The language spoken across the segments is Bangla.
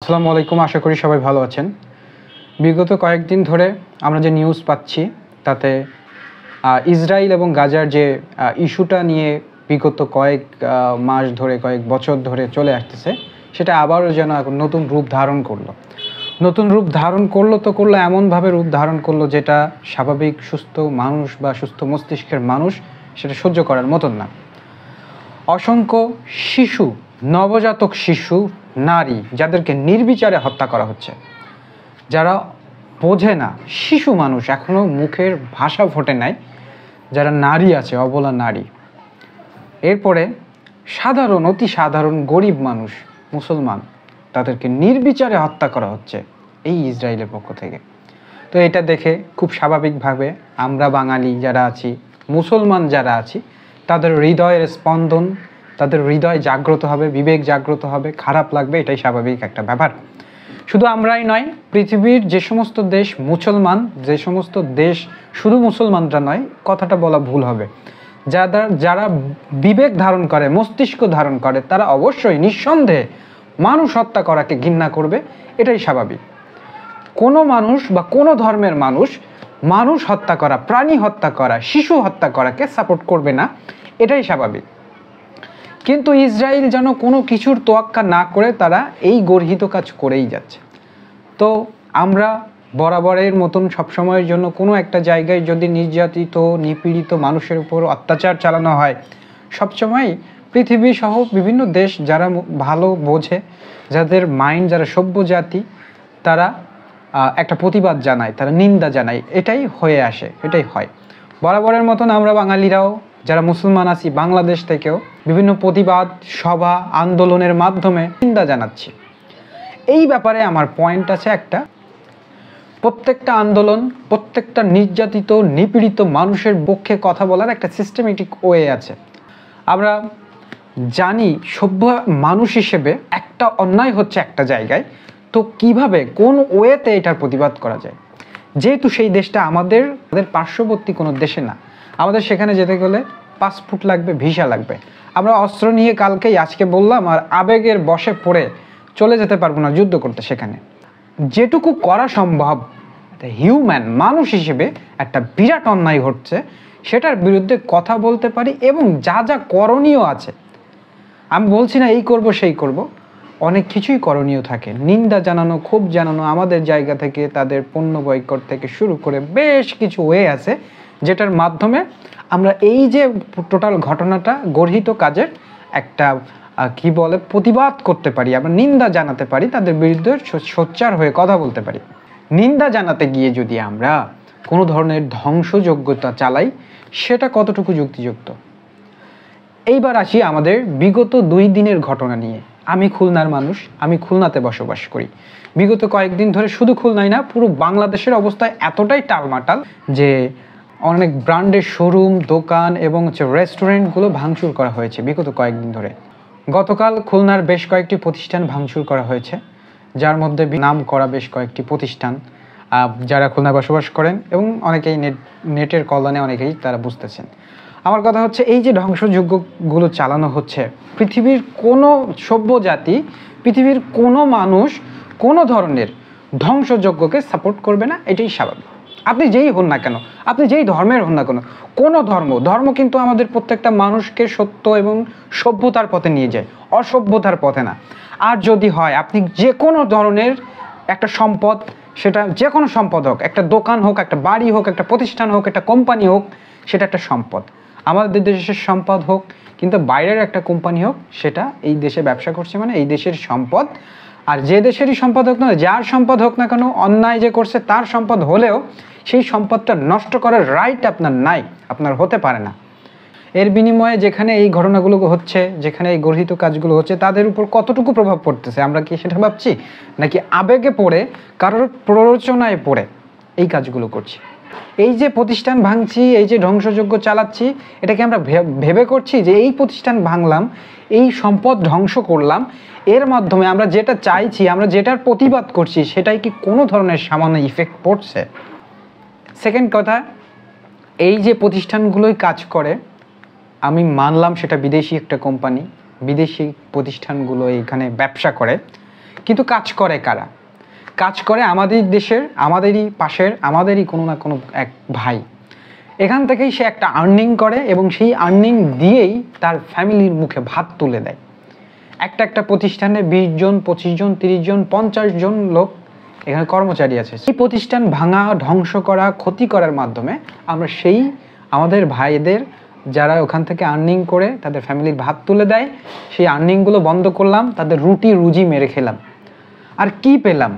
আসসালামু আলাইকুম, আশা করি সবাই ভালো আছেন। বিগত কয়েকদিন ধরে আমরা যে নিউজ পাচ্ছি তাতে ইসরায়েল এবং গাজার যে ইস্যুটা নিয়ে বিগত কয়েক মাস ধরে, কয়েক বছর ধরে চলে আসতেছে, সেটা আবারও যেন এখন নতুন রূপ ধারণ করলো। নতুন রূপ ধারণ করলো তো করলো, এমনভাবে রূপ ধারণ করলো যেটা স্বাভাবিক সুস্থ মানুষ বা সুস্থ মস্তিষ্কের মানুষ সেটা সহ্য করার মতন না। অসংখ্য শিশু, নবজাতক শিশু, নারী যাদেরকে নির্বিচারে হত্যা করা হচ্ছে, যারা বোঝে না, শিশু মানুষ, এখনও মুখের ভাষা ফোটে নাই, যারা নারী আছে, অবলা নারী। এরপরে সাধারণ, অতি সাধারণ গরিব মানুষ, মুসলমান, তাদেরকে নির্বিচারে হত্যা করা হচ্ছে এই ইসরায়েলের পক্ষ থেকে। তো এটা দেখে খুব স্বাভাবিকভাবে আমরা বাঙালি যারা আছি, মুসলমান যারা আছি, তাদের হৃদয়ের স্পন্দন, তাদের হৃদয় জাগ্রত হবে, বিবেক জাগ্রত হবে, খারাপ লাগবে, এটাই স্বাভাবিক একটা ব্যাপার। শুধু আমরাই নয়, পৃথিবীর যে সমস্ত দেশ মুসলমান, যে সমস্ত দেশ শুধু মুসলমানরা নয়, কথাটা বলা ভুল হবে, যারা বিবেক ধারণ করে, মস্তিষ্ক ধারণ করে, তারা অবশ্যই নিঃসন্দেহে মানুষ হত্যা করাকে ঘৃণা করবে, এটাই স্বাভাবিক। কোনো মানুষ বা কোনো ধর্মের মানুষ হত্যা করা, প্রাণী হত্যা করা, শিশু হত্যা করাকে সাপোর্ট করবে না, এটাই স্বাভাবিক। কিন্তু ইসরায়েল যেন কোনো কিছুর তোয়াক্কা না করে তারা এই গর্হিত কাজ করেই যাচ্ছে। তো আমরা বরাবরের মতন সবসময়ের জন্য কোনো একটা জায়গায় যদি নির্যাতিত, নিপীড়িত মানুষের উপর অত্যাচার চালানো হয়, সবসময় পৃথিবী সহ বিভিন্ন দেশ যারা ভালো বোঝে, যাদের মাইন্ড, যারা সভ্য জাতি, তারা একটা প্রতিবাদ জানায়, তারা নিন্দা জানায়, এটাই হয়ে আসে, এটাই হয়। বরাবরের মতন আমরা বাঙালিরাও যারা মুসলমান আছি, বাংলাদেশ থেকেও বিভিন্ন প্রতিবাদ সভা, আন্দোলনের মাধ্যমে নিন্দা জানাচ্ছি। এই ব্যাপারে আমার পয়েন্ট আছে একটা, প্রত্যেকটা আন্দোলন, প্রত্যেকটা নির্যাতিত, নিপীড়িত মানুষের পক্ষে কথা বলার একটা সিস্টেমেটিক ওয়ে আছে। আমরা জানি সভ্য মানুষ হিসেবে একটা অন্যায় হচ্ছে একটা জায়গায়, তো কিভাবে, কোন ওয়েতে এটার প্রতিবাদ করা যায়। যেহেতু সেই দেশটা আমাদের পার্শ্ববর্তী কোনো দেশে না, আমাদের সেখানে যেতে গেলে পাসপোর্ট লাগবে, ভিসা লাগবে। আমরা অস্ত্র নিয়ে কালকেই, আজকে বললাম, আর আবেগের বশে পড়ে চলে যেতে পারবো না যুদ্ধ করতে। সেখানে যেটুকু করা সম্ভব, হিউম্যান মানুষ হিসেবে একটা বিরাট অন্যায় ঘটছে, সেটার বিরুদ্ধে কথা বলতে পারি, এবং যা যা করণীয় আছে, আমি বলছি না এই করব সেই করব, অনেক কিছুই করণীয় থাকে। নিন্দা জানানো, ক্ষোভ জানানো, আমাদের জায়গা থেকে তাদের পণ্য বয়কট থেকে শুরু করে বেশ কিছু ওয়ে আছে, যেটার মাধ্যমে আমরা এই যে টোটাল ঘটনাটা, গর্হিত কাজের একটা কি বলে প্রতিবাদ করতে পারি, আমরা নিন্দা জানাতে পারি, তাদের বিরুদ্ধে সোচ্চার হয়ে কথা বলতে পারি। নিন্দা জানাতে গিয়ে যদি আমরা কোনো ধরনের ধ্বংসযোগ্যতা চালাই, সেটা কতটুকু যুক্তিযুক্ত। এইবার আসি আমাদের বিগত 2 দিনের ঘটনা নিয়ে। আমি খুলনার মানুষ, আমি খুলনাতে বসবাস করি। বিগত কয়েকদিন ধরে শুধু খুলনায় না, পুরো বাংলাদেশের অবস্থা এতটাই টালমাটাল যে অনেক ব্র্যান্ডের শোরুম, দোকান এবং রেস্টুরেন্টগুলো ভাঙচুর করা হয়েছে বিগত কয়েকদিন ধরে। গতকাল খুলনার বেশ কয়েকটি প্রতিষ্ঠান ভাঙচুর করা হয়েছে, যার মধ্যে নাম করা বেশ কয়েকটি প্রতিষ্ঠান, যারা খুলনায় বসবাস করেন এবং অনেকেই নেটের কল্যাণে অনেকেই তারা বুঝতেছেন। আমার কথা হচ্ছে, এই যে ধ্বংসযজ্ঞগুলো চালানো হচ্ছে, পৃথিবীর কোনো সভ্য জাতি, পৃথিবীর কোনো মানুষ কোনো ধরনের ধ্বংসযজ্ঞকে সাপোর্ট করবে না, এটাই স্বাভাবিক। আপনি যেই হন না কেন, আপনি যেই ধর্মের হন না কেন, কোনো ধর্ম কিন্তু আমাদের প্রত্যেকটা মানুষকে সত্য এবং সভ্যতার পথে নিয়ে যায়, অসভ্যতার পথে না। আর যদি হয়, আপনি যে কোনো ধরনের একটা সম্পদ, সেটা যে কোনো সম্পদ হোক, একটা দোকান হোক, একটা বাড়ি হোক, একটা প্রতিষ্ঠান হোক, একটা কোম্পানি হোক, সেটা একটা সম্পদ। আমাদের দেশের সম্পদ হোক, কিন্তু বাইরের একটা কোম্পানি হোক, সেটা এই দেশে ব্যবসা করছে মানে এই দেশের সম্পদ। আর যে দেশেরই সম্পদ হোক না, যার সম্পদ হোক না কেন, অন্যায় যে করছে তার সম্পদ হলেও সেই সম্পদটা নষ্ট করার রাইট আপনার নাই, আপনার হতে পারে না। এর বিনিময়ে যেখানে এই ঘটনাগুলো হচ্ছে, যেখানে এই গর্হিত কাজগুলো হচ্ছে, তাদের উপর কতটুকু প্রভাব পড়তেছে আমরা কি সেটা ভাবছি, নাকি আবেগে পড়ে, কারোর প্ররোচনায় পড়ে এই কাজগুলো করছি? এই যে প্রতিষ্ঠান ভাঙছি, এই যে ধ্বংসযজ্ঞ চালাচ্ছি, এটাকে আমরা ভেবে করছি যে এই প্রতিষ্ঠান ভাঙলাম, এই সম্পদ ধ্বংস করলাম, এর মাধ্যমে আমরা যেটা চাইছি, আমরা যেটার প্রতিবাদ করছি, সেটাই কি কোনো ধরনের সামান্য ইফেক্ট পড়ছে? সেকেন্ড কথা, এই যে প্রতিষ্ঠানগুলোই কাজ করে, আমি মানলাম সেটা বিদেশি একটা কোম্পানি, বিদেশি প্রতিষ্ঠানগুলো এখানে ব্যবসা করে, কিন্তু কাজ করে কারা? কাজ করে আমাদের দেশের, আমাদেরই পাশের, আমাদেরই কোনো না কোনো এক ভাই। এখান থেকেই সে একটা আর্নিং করে এবং সেই আর্নিং দিয়েই তার ফ্যামিলির মুখে ভাত তুলে দেয়। একটা প্রতিষ্ঠানে 20 জন, 25 জন, 30 জন, 50 জন লোক এখানে কর্মচারী আছে। এই প্রতিষ্ঠান ভাঙা, ধ্বংস করা, ক্ষতি করার মাধ্যমে আমরা সেই আমাদের ভাইদের যারা ওখান থেকে আর্নিং করে তাদের ফ্যামিলির ভাত তুলে দেয়, সেই আর্নিংগুলো বন্ধ করলাম, তাদের রুটি রুজি মেরে খেলাম। আর কি পেলাম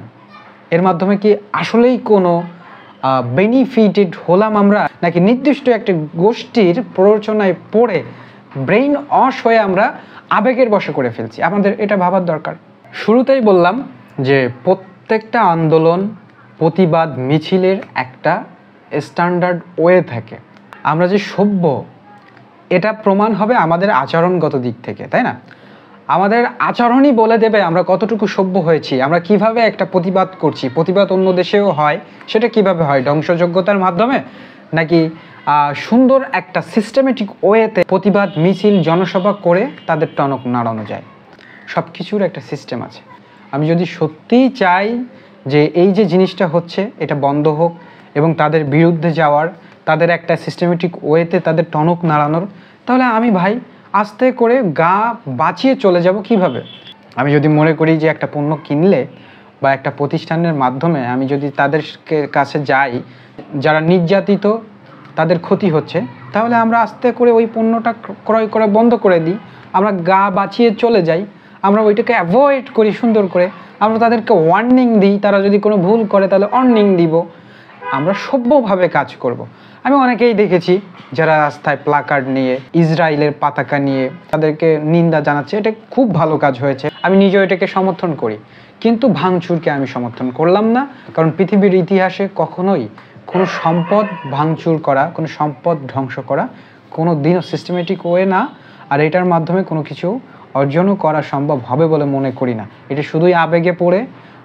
এর মাধ্যমে? কি আসলেই কোনো বেনিফিটেড হলাম আমরা, নাকি নির্দিষ্ট একটা গোষ্ঠীর প্ররোচনায় পড়ে ব্রেইন ওয়াশ হয়ে আমরা আবেগের বশে করে ফেলছি? আমাদের এটা ভাবার দরকার। শুরুতেই বললাম যে প্রত্যেকটা আন্দোলন, প্রতিবাদ, মিছিলের একটা স্ট্যান্ডার্ড ওয়ে থাকে। আমরা যে সভ্য এটা প্রমাণ হবে আমাদের আচরণগত দিক থেকে, তাই না? আমাদের আচরণই বলে দেবে আমরা কতটুকু সভ্য হয়েছি, আমরা কিভাবে একটা প্রতিবাদ করছি। প্রতিবাদ অন্য দেশেও হয়, সেটা কিভাবে হয়? ধ্বংসযোগ্যতার মাধ্যমে, নাকি সুন্দর একটা সিস্টেমেটিক ওয়েতে প্রতিবাদ, মিছিল, জনসভা করে তাদের টনক নাড়ানো যায়? সব কিছুর একটা সিস্টেম আছে। আমি যদি সত্যিই চাই যে এই যে জিনিসটা হচ্ছে এটা বন্ধ হোক এবং তাদের বিরুদ্ধে যাওয়ার, তাদের একটা সিস্টেমেটিক ওয়েতে তাদের টনক নাড়ানোর, তাহলে আমি ভাই আস্তে করে গা বাঁচিয়ে চলে যাব। কিভাবে? আমি যদি মনে করি যে একটা পণ্য কিনলে বা একটা প্রতিষ্ঠানের মাধ্যমে আমি যদি তাদের কাছে যাই যারা নির্যাতিত, তাদের ক্ষতি হচ্ছে, তাহলে আমরা আস্তে করে ওই পণ্যটা ক্রয় করা বন্ধ করে দিই, আমরা গা বাঁচিয়ে চলে যাই, আমরা ওইটাকে অ্যাভয়েড করি সুন্দর করে, আমরা তাদেরকে ওয়ার্নিং দিই, তারা যদি কোনো ভুল করে তাহলে ওয়ার্নিং দিব, আমরা সভ্যভাবে কাজ করব। আমি অনেকেই দেখেছি যারা রাস্তায় প্লাকার্ড নিয়ে, ইসরায়েলের পতাকা নিয়ে তাদেরকে নিন্দা জানাচ্ছে, এটা খুব ভালো কাজ হয়েছে, আমি নিজেও এটাকে সমর্থন করি। কিন্তু ভাঙচুরকে আমি সমর্থন করলাম না, কারণ পৃথিবীর ইতিহাসে কখনোই কোনো সম্পদ ভাঙচুর করা, কোনো সম্পদ ধ্বংস করা কোনো দিনও সিস্টেমেটিক ওয়ে না। আর এটার মাধ্যমে কোনো কিছু অর্জনও করা সম্ভব হবে বলে মনে করি না। এটা শুধুই আবেগে পড়ে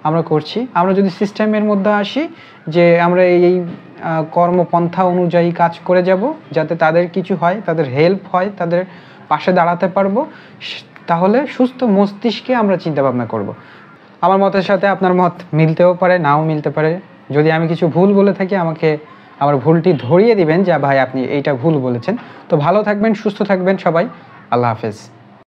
আমরা করছি। আমরা যদি সিস্টেমের মধ্যে আসি যে আমরা এই কর্মপন্থা অনুযায়ী কাজ করে যাব, যাতে তাদের কিছু হয়, তাদের হেল্প হয়, তাদের পাশে দাঁড়াতে পারবো, তাহলে সুস্থ মস্তিষ্কে আমরা চিন্তা ভাবনা করব। আমার মতের সাথে আপনার মত মিলতেও পারে, নাও মিলতে পারে। যদি আমি কিছু ভুল বলে থাকি আমাকে আমার ভুলটি ধরিয়ে দিবেন যে ভাই আপনি এইটা ভুল বলেছেন। তো ভালো থাকবেন, সুস্থ থাকবেন সবাই। আল্লাহ হাফেজ।